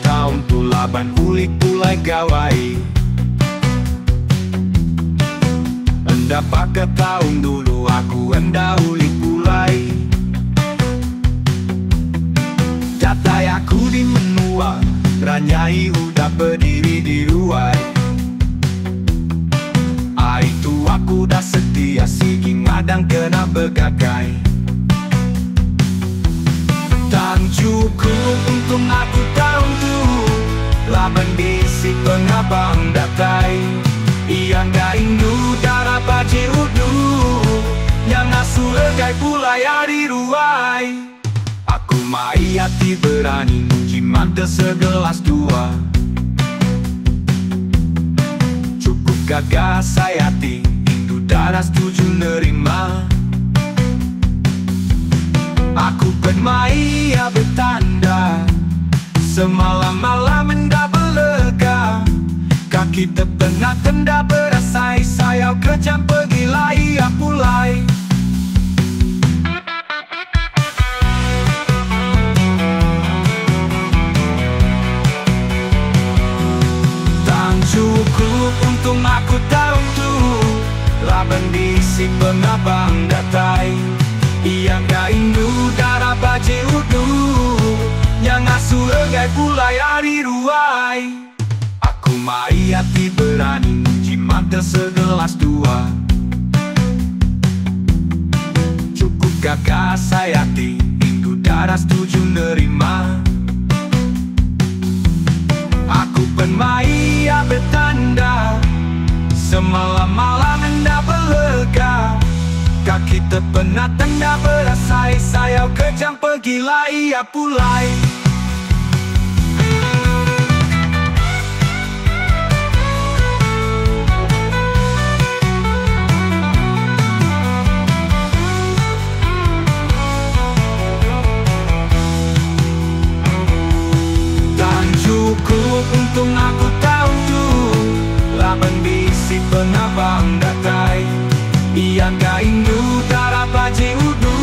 tahun tulaban ulik pulai gawai. Enda pakai tahun dulu aku enda ulik pulai. Jatai aku di menua, ranyai udah berdiri di luar. Itu aku dah setia sigi ngadang kena begagai. Tak cukup untuk aku tahun tu laban bisi pengabang datai. Ia nggak indu darah baji udu yang asuh legai pulai hari ruai. Aku mai hati berani muji mantap segelas dua. Gagah sayati, indu darah setuju nerima. Aku bermai ya bertanda, semalam-malam enda belega. Kaki terpenat enda berasai, sayau kejam pergi lai ya pulai. Cukup untung aku tahu tu laban bisi pengabang datai. Ia nggak indu darah baji udu yang asuh legai pulai hari ruai. Aku mai hati berani muji mantap segelas dua. Cukup gagah sayati, indu darah setuju nerima. Aku bermai ya bertanda, semalam-malam enda belega. Kaki terpenat enda berasai, sayau kejam pergi lai ya pulai. Cukup untung aku tahu tu laban bisi pengabang datai. Ia nggak indu darah baji udu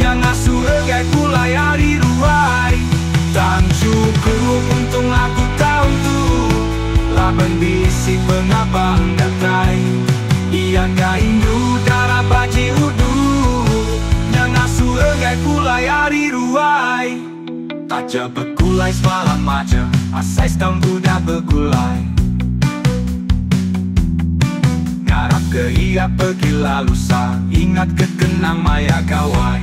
yang asuh legai pulai hari ruai. Tak cukup untung aku tahu tu laban bisi pengabang datai. Ia nggak indu darah baji udu yang asuh legai pulai hari ruai. Taja bergulai semalam maja, asai setahun udah bergulai. Ngarap ke ia pergi lalu sa, ingat kekenang maya gawai.